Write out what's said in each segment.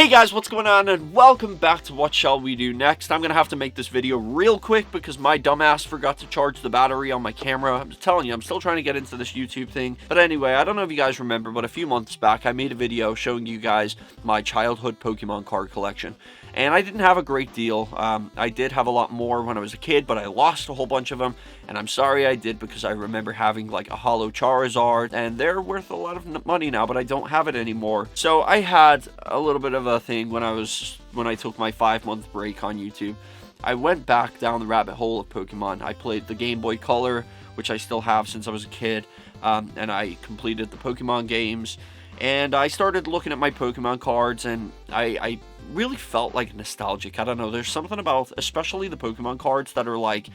Hey guys, what's going on, and welcome back to What Shall We Do Next. I'm gonna have to make this video real quick because my dumbass forgot to charge the battery on my camera. I'm just telling you, I'm still trying to get into this YouTube thing. But anyway, I don't know if you guys remember, but a few months back I made a video showing you guys my childhood Pokemon card collection. And I didn't have a great deal. I did have a lot more when I was a kid, but I lost a whole bunch of them. And I'm sorry I did, because I remember having like a Holo Charizard, and they're worth a lot of money now, but I don't have it anymore. So I had a little bit of a thing when I took my 5-month break on YouTube. I went back down the rabbit hole of Pokemon. I played the Game Boy Color, which I still have since I was a kid, and I completed the Pokemon games. And I started looking at my Pokemon cards, and I really felt like nostalgic. I don't know, there's something about, especially the Pokemon cards that are like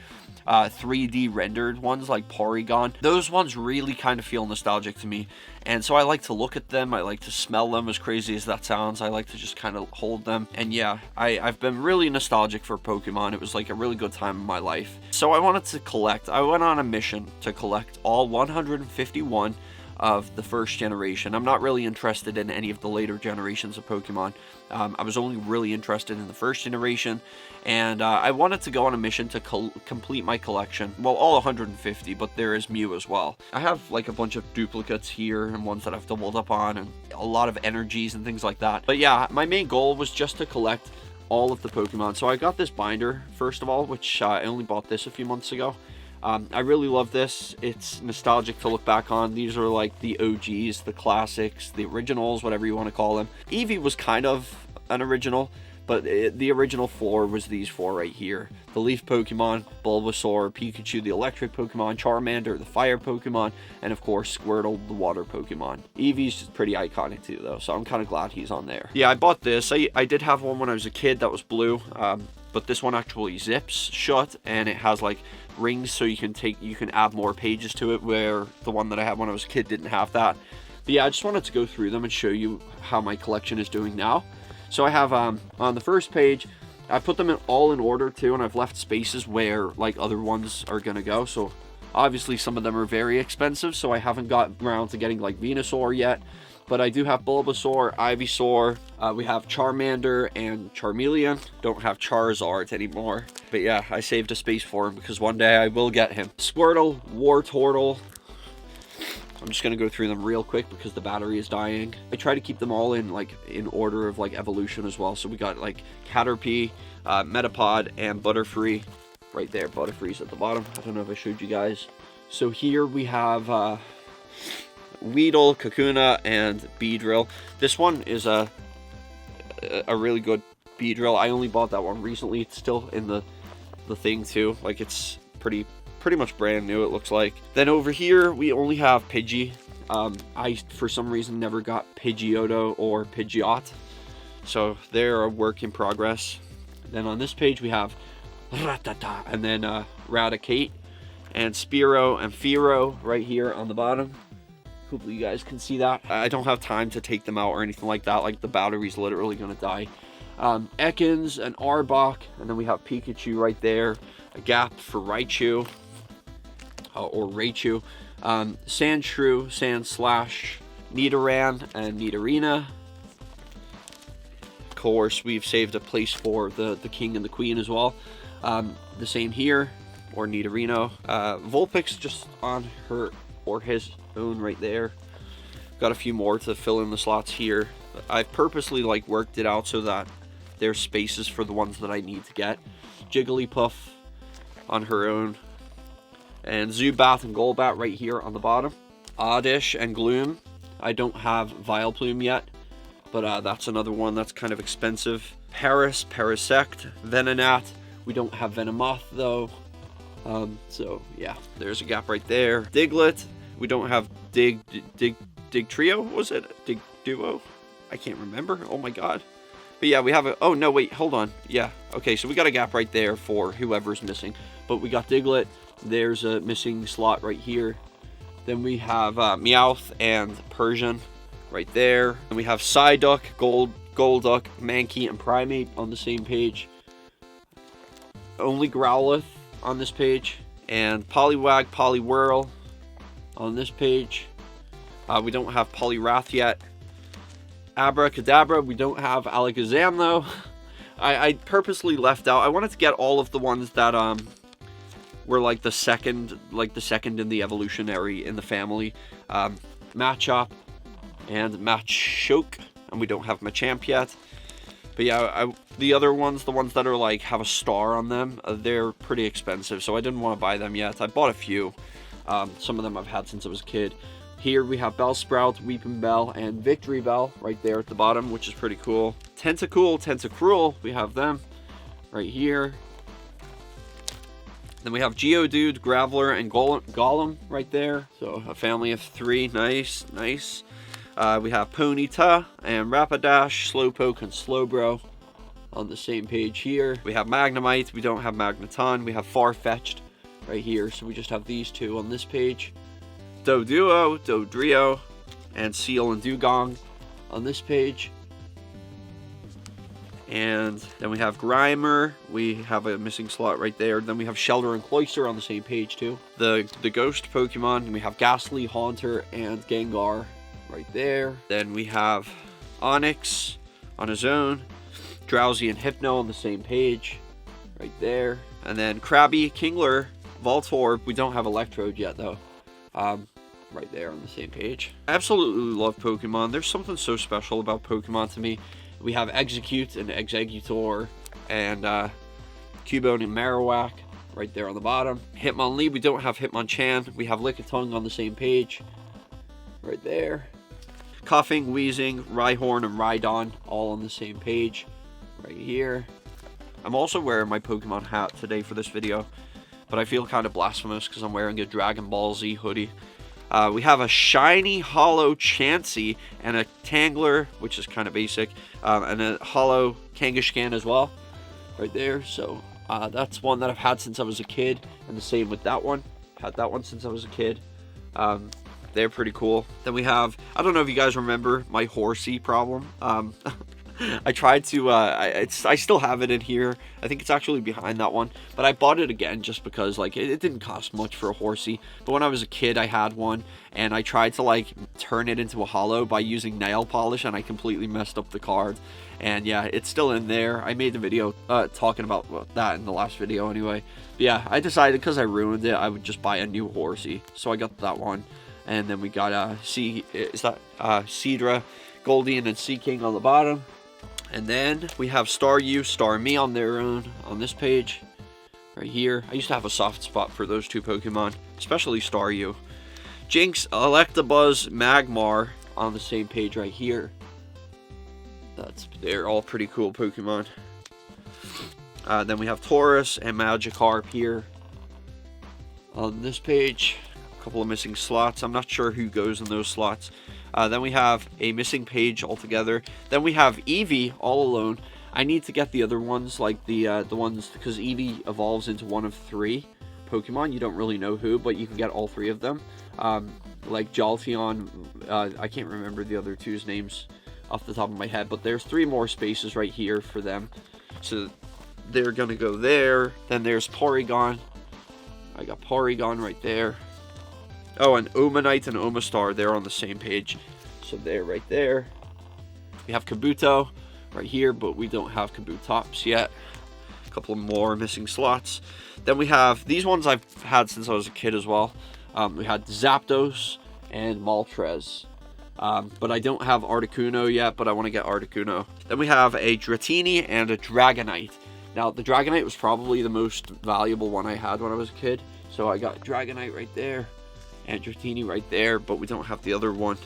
3D rendered ones, like Porygon. Those ones really kind of feel nostalgic to me. And so I like to look at them, I like to smell them, as crazy as that sounds. I like to just kind of hold them. And yeah, I've been really nostalgic for Pokemon. It was like a really good time in my life. So I wanted to collect, I went on a mission to collect all 151 of the first generation. I'm not really interested in any of the later generations of Pokemon. I was only really interested in the first generation, and I wanted to go on a mission to complete my collection. Well, all 150, but there is Mew as well. I have like a bunch of duplicates here and ones that I've doubled up on, and a lot of energies and things like that. But yeah, my main goal was just to collect all of the Pokemon. So I got this binder, first of all, which I only bought this a few months ago. I really love this. It's nostalgic to look back on. These are like the OGs, the classics, the originals, whatever you want to call them. Eevee was kind of an original, but the original 4 was these 4 right here. The Leaf Pokemon, Bulbasaur, Pikachu, the Electric Pokemon, Charmander, the Fire Pokemon, and of course Squirtle, the Water Pokemon. Eevee's just pretty iconic too though, so I'm kind of glad he's on there. Yeah, I bought this. I did have one when I was a kid that was blue, but this one actually zips shut, and it has like rings, so you can add more pages to it, where the one that I had when I was a kid didn't have that. But yeah, I just wanted to go through them and show you how my collection is doing now. So I have on the first page, I put them all in order too, and I've left spaces where like other ones are gonna go. So obviously some of them are very expensive, so I haven't got around to getting like Venusaur yet. But I do have Bulbasaur, Ivysaur, we have Charmander and Charmeleon. Don't have Charizard anymore. But yeah, I saved a space for him because one day I will get him. Squirtle, Wartortle. I'm just gonna go through them real quick because the battery is dying. I try to keep them all in order of like evolution as well. So we got like Caterpie, Metapod, and Butterfree right there. Butterfree's at the bottom. I don't know if I showed you guys. So here we have Weedle, Kakuna, and Beedrill. This one is a really good Beedrill. I only bought that one recently. It's still in the thing too. Like, it's pretty much brand new, it looks like. Then over here we only have Pidgey. I for some reason never got Pidgeotto or Pidgeot, so they're a work in progress. Then on this page we have Rattata, and then Raticate, and Spearow and Fearow right here on the bottom. Hopefully you guys can see that. I don't have time to take them out or anything like that. Like, the battery's literally gonna die. Ekans and Arbok, and then we have Pikachu right there. A gap for Raichu, or Raichu. Sandshrew, Sandslash, Nidoran, and Nidorina. Of course, we've saved a place for the King and the Queen as well. The same here, or Nidorino. Vulpix just on her or his own right there. Got a few more to fill in the slots here. I've purposely like worked it out so that there's spaces for the ones that I need to get. Jigglypuff on her own, and Zubat and Golbat right here on the bottom. Oddish and Gloom. I don't have Vileplume yet, but that's another one that's kind of expensive. Paris, Parasect, Venonat. We don't have Venomoth though. So yeah, there's a gap right there. Diglett. We don't have Dig Trio, was it? Dig Duo? I can't remember. Oh my god. But yeah, we have a... Oh, no, wait, hold on. Yeah, okay, so we got a gap right there for whoever's missing. But we got Diglett. There's a missing slot right here. Then we have Meowth and Persian right there. And we have Psyduck, Golduck, Mankey, and Primeape on the same page. Only Growlithe on this page. And Poliwag, Poliwhirl on this page. We don't have Poliwrath yet. Abracadabra, we don't have Alakazam though. I purposely left out, I wanted to get all of the ones that were like the second in the evolutionary in the family. Machop and Machoke, and we don't have Machamp yet. But yeah, the other ones, the ones that are like have a star on them, they're pretty expensive, so I didn't want to buy them yet. I bought a few. Some of them I've had since I was a kid. Here we have Bellsprout, Weeping Bell, and Victory Bell right there at the bottom, which is pretty cool. Tentacool, Tentacruel, we have them right here. Then we have Geodude, Graveler, and Golem right there. So a family of 3, nice, nice. We have Ponyta and Rapidash, Slowpoke, and Slowbro on the same page here. We have Magnemite, we don't have Magneton. We have Farfetch'd right here, so we just have these two on this page. Doduo, Dodrio, and Seal and Dugong on this page. And then we have Grimer, we have a missing slot right there. Then we have Shelter and Cloyster on the same page too. The ghost Pokemon, and we have Ghastly, Haunter, and Gengar right there. Then we have Onyx on his own, Drowsy and Hypno on the same page right there. And then Krabby, Kingler, Voltorb, we don't have Electrode yet though. Right there on the same page. I absolutely love Pokemon. There's something so special about Pokemon to me. We have Execute and Exeggutor, and Cubone and Marowak right there on the bottom. Hitmonlee, we don't have Hitmonchan. We have Lickitung on the same page right there. Coughing, Wheezing, Rhyhorn, and Rhydon all on the same page right here. I'm also wearing my Pokemon hat today for this video, but I feel kind of blasphemous because I'm wearing a Dragon Ball Z hoodie. We have a shiny hollow Chansey and a Tangler, which is kind of basic, and a hollow Kangaskhan as well right there. So that's one that I've had since I was a kid, and the same with that one. Had that one since I was a kid. They're pretty cool. Then we have, I don't know if you guys remember my Horsey problem. I tried to, I still have it in here. I think it's actually behind that one, but I bought it again just because like it didn't cost much for a Horsey. But when I was a kid, I had one, and I tried to like turn it into a hollow by using nail polish, and I completely messed up the card. And yeah, it's still in there. I made the video talking about that in the last video anyway. But yeah, I decided because I ruined it, I would just buy a new Horsey. So I got that one, and then we got Seadra, Goldian, and Seaking on the bottom. And then we have Staryu, Starmie on their own on this page right here. I used to have a soft spot for those two Pokemon, especially Staryu. Jinx, Electabuzz, Magmar on the same page right here. They're all pretty cool Pokemon. Then we have Tauros and Magikarp here on this page. A couple of missing slots. I'm not sure who goes in those slots. Then we have a missing page altogether. Then we have Eevee all alone. I need to get the other ones, like the ones, because Eevee evolves into one of 3 Pokemon. You don't really know who, but you can get all 3 of them. Like Jolteon, I can't remember the other 2's names off the top of my head, but there's 3 more spaces right here for them. So they're gonna go there. Then there's Porygon. I got Porygon right there. Oh, and Omanite and Omastar, they're on the same page. So they're right there. We have Kabuto right here, but we don't have Kabutops yet. A couple more missing slots. Then we have, these ones I've had since I was a kid as well. We had Zapdos and Moltres. But I don't have Articuno yet, but I want to get Articuno. Then we have a Dratini and a Dragonite. Now, the Dragonite was probably the most valuable one I had when I was a kid. So I got Dragonite right there. And Dratini right there, but we don't have the other one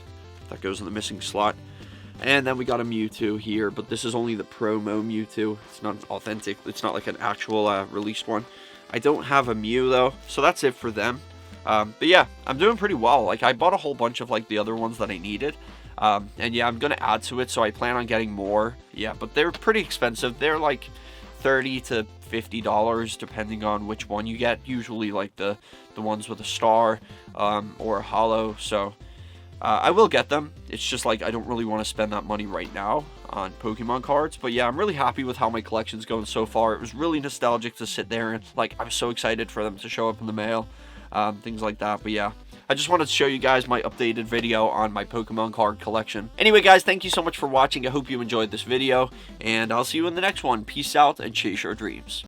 that goes in the missing slot. And then we got a Mewtwo here, but this is only the promo Mewtwo. It's not authentic. It's not like an actual released one. I don't have a Mew though, so that's it for them. But yeah, I'm doing pretty well. Like, I bought a whole bunch of like the other ones that I needed. And yeah, I'm gonna add to it, so I plan on getting more. Yeah, but they're pretty expensive. They're like $30 to $50 depending on which one you get. Usually like the ones with a star or a hollow. So I will get them. It's just like I don't really want to spend that money right now on Pokemon cards. But yeah, I'm really happy with how my collection's going so far. It was really nostalgic to sit there and like I'm so excited for them to show up in the mail, things like that. But yeah, I just wanted to show you guys my updated video on my Pokemon card collection. Anyway, guys, thank you so much for watching. I hope you enjoyed this video, and I'll see you in the next one. Peace out and chase your dreams.